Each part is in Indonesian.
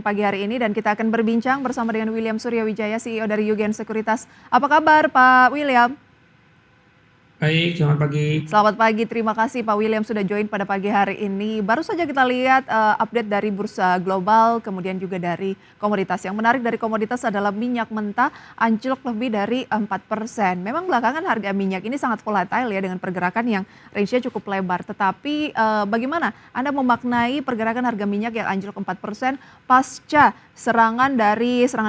pagi hari ini dan kita akan berbincang bersama dengan William Suryawijaya, CEO dari Yugen Sekuritas. Apa kabar Pak William? Baik, selamat pagi. Selamat pagi, terima kasih Pak William sudah join pada pagi hari ini. Baru saja kita lihat update dari bursa global, kemudian juga dari komoditas. Yang menarik dari komoditas adalah minyak mentah anjlok lebih dari 4%. Memang belakangan harga minyak ini sangat volatile ya dengan pergerakan yang range-nya cukup lebar. Tetapi bagaimana Anda memaknai pergerakan harga minyak yang anjlok 4% pasca serangan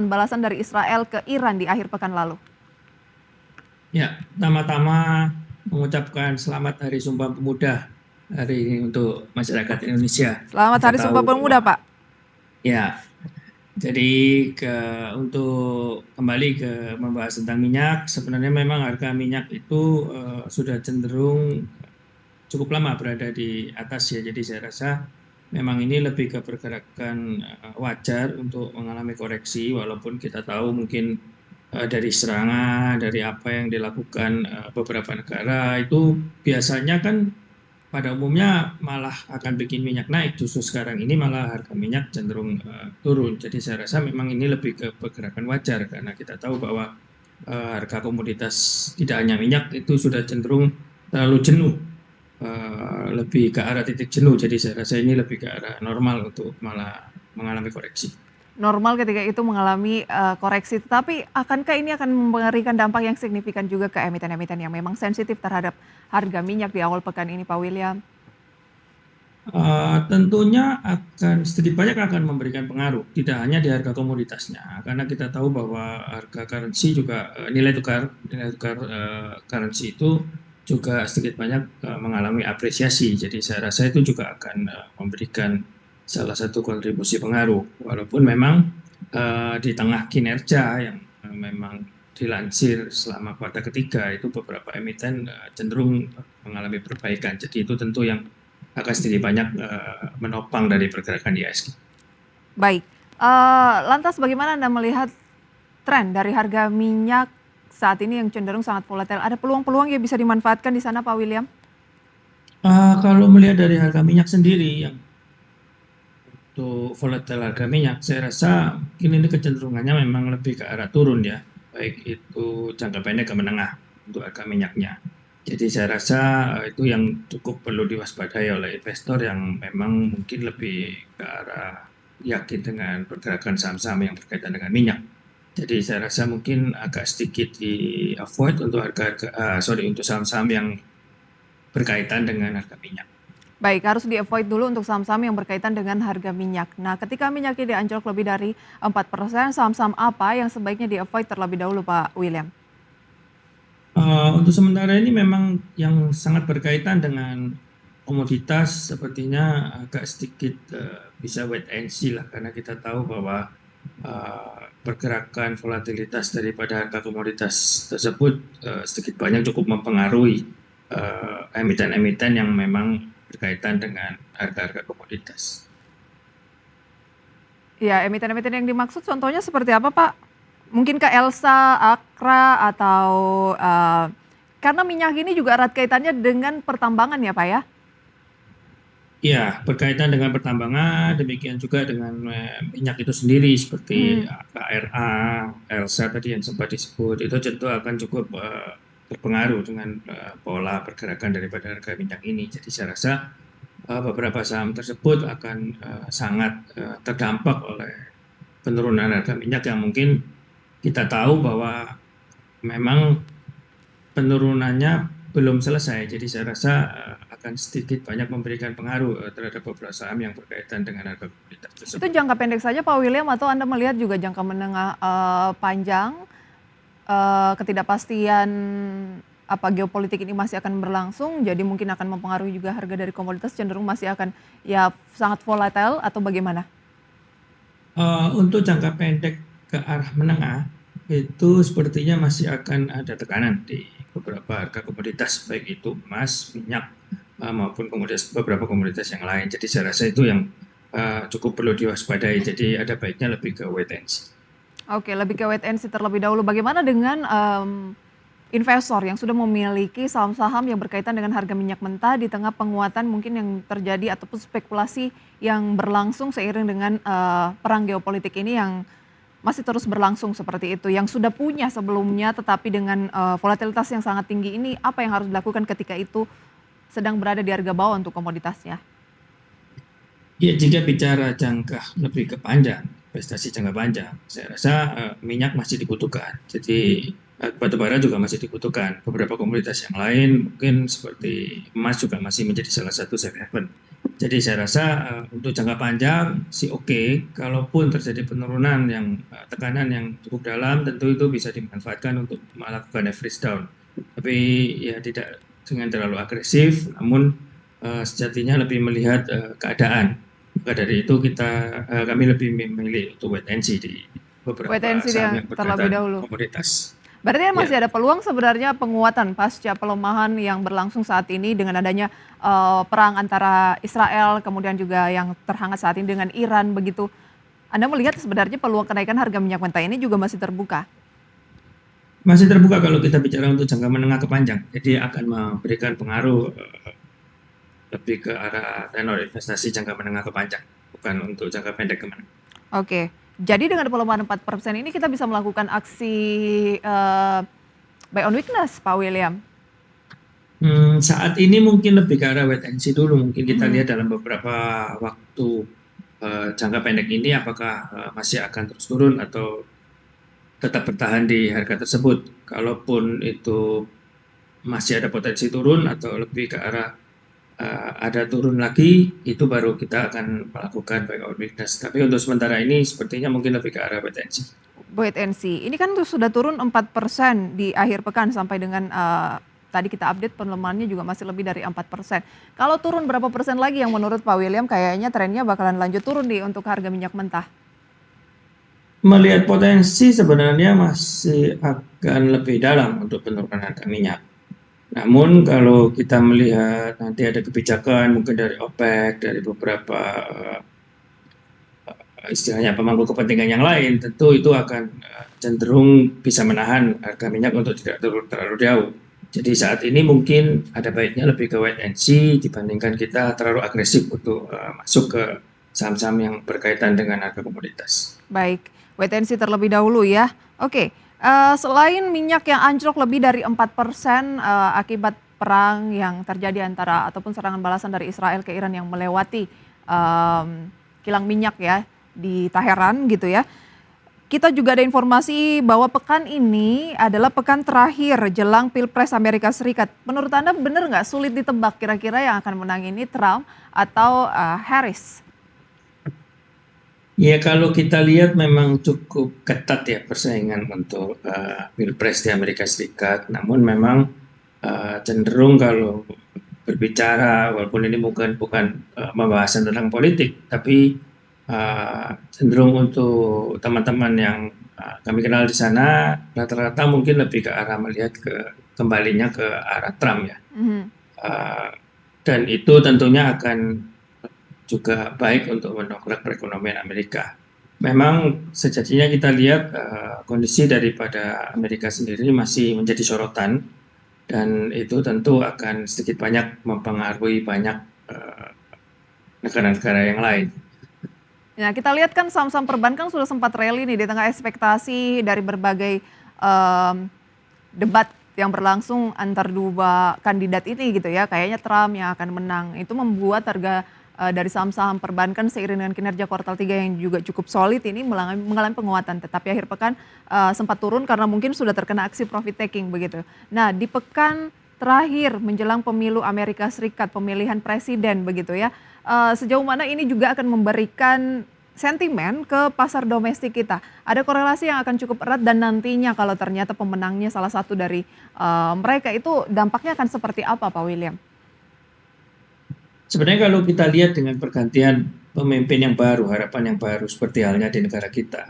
balasan dari Israel ke Iran di akhir pekan lalu? Ya, pertama-tama mengucapkan selamat Hari Sumpah Pemuda hari ini untuk masyarakat Indonesia. Selamat Kita Hari tahu Sumpah Pemuda, bahwa Pak. ya, jadi untuk kembali ke membahas tentang minyak, sebenarnya memang harga minyak itu sudah cenderung cukup lama berada di atas ya. Jadi saya rasa memang ini lebih ke pergerakan wajar untuk mengalami koreksi, walaupun kita tahu mungkin dari serangan, dari apa yang dilakukan beberapa negara itu biasanya kan pada umumnya malah akan bikin minyak naik. Justru sekarang ini malah harga minyak cenderung turun. Jadi saya rasa memang ini lebih ke pergerakan wajar karena kita tahu bahwa harga komoditas tidak hanya minyak itu sudah cenderung terlalu jenuh, lebih ke arah titik jenuh. Jadi saya rasa ini lebih ke arah normal untuk malah mengalami koreksi. Normal ketika itu mengalami koreksi, tetapi akankah ini akan memberikan dampak yang signifikan juga ke emiten-emiten yang memang sensitif terhadap harga minyak di awal pekan ini, Pak William? Tentunya akan sedikit banyak akan memberikan pengaruh, tidak hanya di harga komoditasnya, karena kita tahu bahwa harga currency juga nilai tukar currency itu juga sedikit banyak mengalami apresiasi. Jadi saya rasa itu juga akan memberikan salah satu kontribusi pengaruh, walaupun memang di tengah kinerja yang memang dilansir selama kuartal ketiga itu beberapa emiten cenderung mengalami perbaikan. Jadi itu tentu yang akan sedikit banyak menopang dari pergerakan IHSG. Baik, lantas bagaimana Anda melihat tren dari harga minyak saat ini yang cenderung sangat volatile? Ada peluang-peluang yang bisa dimanfaatkan di sana, Pak William? Kalau melihat dari harga minyak sendiri yang untuk volatile harga minyak, saya rasa mungkin ini kecenderungannya memang lebih ke arah turun ya, baik itu jangka pendek ke menengah untuk harga minyaknya. Jadi saya rasa itu yang cukup perlu diwaspadai oleh investor yang memang mungkin lebih ke arah yakin dengan pergerakan saham-saham yang berkaitan dengan minyak. Jadi saya rasa mungkin agak sedikit di avoid untuk untuk saham-saham yang berkaitan dengan harga minyak. Baik, harus di-avoid dulu untuk saham-saham yang berkaitan dengan harga minyak. Nah, ketika minyak ini anjlok lebih dari 4%, saham-saham apa yang sebaiknya di-avoid terlebih dahulu, Pak William? Untuk sementara ini memang yang sangat berkaitan dengan komoditas sepertinya agak sedikit bisa wait and see lah, karena kita tahu bahwa pergerakan volatilitas daripada harga komoditas tersebut sedikit banyak cukup mempengaruhi emiten-emiten yang memang berkaitan dengan harga-harga komoditas. Ya, emiten-emiten yang dimaksud contohnya seperti apa, Pak? Mungkin ke Elsa, Akra, atau karena minyak ini juga erat kaitannya dengan pertambangan ya, Pak ya? Ya, berkaitan dengan pertambangan, demikian juga dengan minyak itu sendiri seperti KRA, Elsa tadi yang sempat disebut, itu tentu akan cukup berpengaruh dengan pola pergerakan daripada harga minyak ini. Jadi saya rasa beberapa saham tersebut akan sangat terdampak oleh penurunan harga minyak yang mungkin kita tahu bahwa memang penurunannya belum selesai. Jadi saya rasa akan sedikit banyak memberikan pengaruh terhadap beberapa saham yang berkaitan dengan harga komoditas Itu tersebut. jangka pendek saja, Pak William, atau Anda melihat juga jangka menengah panjang ketidakpastian apa geopolitik ini masih akan berlangsung, jadi mungkin akan mempengaruhi juga harga dari komoditas cenderung masih akan ya sangat volatile atau bagaimana? Untuk jangka pendek ke arah menengah itu sepertinya masih akan ada tekanan di beberapa harga komoditas baik itu emas, minyak maupun beberapa komoditas yang lain. Jadi saya rasa itu yang cukup perlu diwaspadai. Jadi ada baiknya lebih ke wait and see. Oke, lebih ke wait and see terlebih dahulu. Bagaimana dengan investor yang sudah memiliki saham-saham yang berkaitan dengan harga minyak mentah di tengah penguatan mungkin yang terjadi ataupun spekulasi yang berlangsung seiring dengan perang geopolitik ini yang masih terus berlangsung seperti itu. Yang sudah punya sebelumnya tetapi dengan volatilitas yang sangat tinggi ini apa yang harus dilakukan ketika itu sedang berada di harga bawah untuk komoditasnya? Ya, jika bicara jangka lebih ke panjang, investasi jangka panjang, saya rasa minyak masih dibutuhkan. Jadi batu bara juga masih dibutuhkan. Beberapa komoditas yang lain mungkin seperti emas juga masih menjadi salah satu safe haven. Jadi saya rasa untuk jangka panjang sih oke. Kalaupun terjadi penurunan yang tekanan yang cukup dalam, tentu itu bisa dimanfaatkan untuk melakukan average down. Tapi ya tidak dengan terlalu agresif, namun sejatinya lebih melihat keadaan. Maka dari itu kami lebih memilih untuk wait and see di beberapa Wait and see saham dia yang terlebih berkaitan dahulu. komoditas. Berarti kan masih Ya, ada peluang sebenarnya penguatan pasca pelemahan yang berlangsung saat ini dengan adanya perang antara Israel kemudian juga yang terhangat saat ini dengan Iran begitu. Anda melihat sebenarnya peluang kenaikan harga minyak mentah ini juga masih terbuka. masih terbuka kalau kita bicara untuk jangka menengah ke panjang. Jadi akan memberikan pengaruh lebih ke arah tenor investasi jangka menengah ke panjang, bukan untuk jangka pendek ke menengah. Oke, jadi dengan pelemahan 4% ini kita bisa melakukan aksi buy on weakness, Pak William. Saat ini mungkin lebih ke arah wait and see dulu. Mungkin kita Mhm. lihat dalam beberapa waktu jangka pendek ini apakah masih akan terus turun atau tetap bertahan di harga tersebut. Kalaupun itu masih ada potensi turun atau lebih ke arah ada turun lagi, itu baru kita akan melakukan buy on weakness. Tapi untuk sementara ini sepertinya mungkin lebih ke arah wait and see. Wait and see. Ini kan tuh sudah turun 4% di akhir pekan sampai dengan tadi kita update pelemahannya juga masih lebih dari 4%. Kalau turun berapa persen lagi yang menurut Pak William kayaknya trennya bakalan lanjut turun nih untuk harga minyak mentah? Melihat potensi sebenarnya masih akan lebih dalam untuk penurunan harga minyak. Namun kalau kita melihat nanti ada kebijakan mungkin dari OPEC, dari beberapa istilahnya pemangku kepentingan yang lain, tentu itu akan cenderung bisa menahan harga minyak untuk tidak turun terlalu jauh. Jadi saat ini mungkin ada baiknya lebih ke wait and see dibandingkan kita terlalu agresif untuk masuk ke saham-saham yang berkaitan dengan harga komoditas. Baik, wait and see terlebih dahulu ya. Oke, selain minyak yang anjlok lebih dari 4% akibat perang yang terjadi antara ataupun serangan balasan dari Israel ke Iran yang melewati kilang minyak ya di Teheran gitu ya. Kita juga ada informasi bahwa pekan ini adalah pekan terakhir jelang Pilpres Amerika Serikat. Menurut Anda benar nggak sulit ditebak kira-kira yang akan menang ini Trump atau Harris? Ya kalau kita lihat memang cukup ketat ya persaingan untuk Pilpres di Amerika Serikat. Namun memang cenderung kalau berbicara, walaupun ini bukan pembahasan tentang politik, tapi cenderung untuk teman-teman yang kami kenal di sana, rata-rata mungkin lebih ke arah melihat kembalinya ke arah Trump ya. Mhm. Uh, dan itu tentunya akan juga baik untuk mendongkrak perekonomian Amerika. Memang sejatinya kita lihat kondisi daripada Amerika sendiri masih menjadi sorotan dan itu tentu akan sedikit banyak mempengaruhi banyak negara-negara yang lain. Nah, kita lihat kan saham-saham perbankan sudah sempat rally nih di tengah ekspektasi dari berbagai debat yang berlangsung antar dua kandidat ini gitu ya. Kayaknya Trump yang akan menang. Itu membuat harga dari saham-saham perbankan seiring dengan kinerja kuartal 3 yang juga cukup solid ini mengalami penguatan. Tetapi akhir pekan sempat turun karena mungkin sudah terkena aksi profit taking begitu. Nah, di pekan terakhir menjelang pemilu Amerika Serikat, pemilihan presiden begitu ya. Sejauh mana ini juga akan memberikan sentimen ke pasar domestik kita. Ada korelasi yang akan cukup erat dan nantinya kalau ternyata pemenangnya salah satu dari mereka itu dampaknya akan seperti apa Pak William? Sebenarnya kalau kita lihat dengan pergantian pemimpin yang baru, harapan yang baru seperti halnya di negara kita,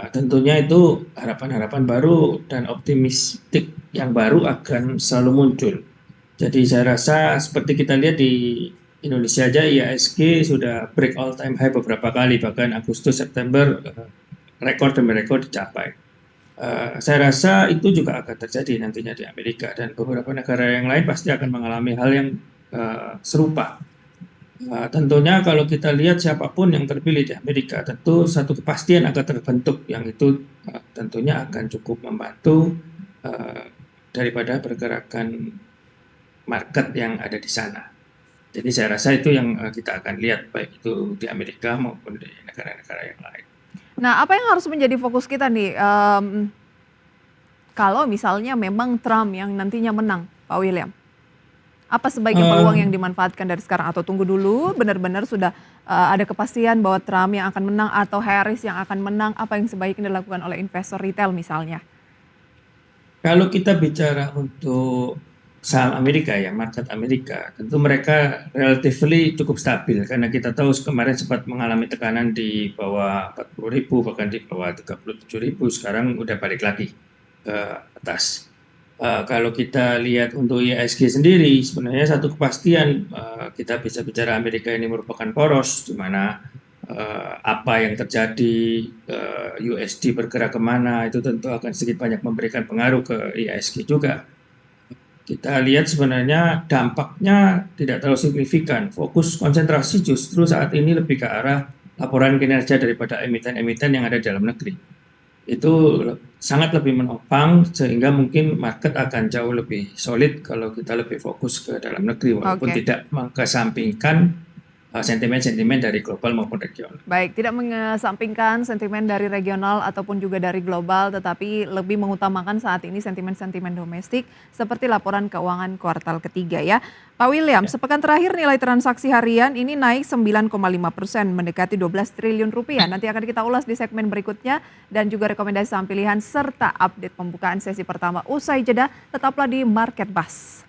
tentunya itu harapan-harapan baru dan optimistik yang baru akan selalu muncul. Jadi saya rasa seperti kita lihat di Indonesia aja IHSG sudah break all time high beberapa kali, bahkan Agustus September rekor demi rekor dicapai. Saya rasa itu juga akan terjadi nantinya di Amerika dan beberapa negara yang lain pasti akan mengalami hal yang serupa. Tentunya kalau kita lihat siapapun yang terpilih di Amerika, tentu satu kepastian akan terbentuk yang itu tentunya akan cukup membantu daripada pergerakan market yang ada di sana. Jadi saya rasa itu yang kita akan lihat baik itu di Amerika maupun di negara-negara yang lain. Nah, apa yang harus menjadi fokus kita nih kalau misalnya memang Trump yang nantinya menang, Pak William? Apa sebaiknya peluang yang dimanfaatkan dari sekarang atau tunggu dulu benar-benar sudah ada kepastian bahwa Trump yang akan menang atau Harris yang akan menang, apa yang sebaiknya dilakukan oleh investor retail misalnya? Kalau kita bicara untuk saham Amerika ya, market Amerika, tentu mereka relatively cukup stabil karena kita tahu kemarin sempat mengalami tekanan di bawah 40.000 bahkan di bawah 37.000, sekarang udah balik lagi ke atas. Kalau kita lihat untuk IHSG sendiri, sebenarnya satu kepastian kita bisa bicara Amerika ini merupakan poros, di mana apa yang terjadi, USD bergerak kemana, itu tentu akan sedikit banyak memberikan pengaruh ke IHSG juga. Kita lihat sebenarnya dampaknya tidak terlalu signifikan. Fokus konsentrasi justru saat ini lebih ke arah laporan kinerja daripada emiten-emiten yang ada di dalam negeri. Itu sangat lebih menopang sehingga mungkin market akan jauh lebih solid kalau kita lebih fokus ke dalam negeri walaupun Oke. tidak mengesampingkan sentimen-sentimen dari global maupun regional. Baik, tidak mengesampingkan sentimen dari regional ataupun juga dari global, tetapi lebih mengutamakan saat ini sentimen-sentimen domestik seperti laporan keuangan kuartal ketiga ya. Pak William, Ya. sepekan terakhir nilai transaksi harian ini naik 9,5%, mendekati 12 triliun rupiah. Nanti akan kita ulas di segmen berikutnya dan juga rekomendasi saham pilihan serta update pembukaan sesi pertama usai jeda. Tetaplah di Market Buzz.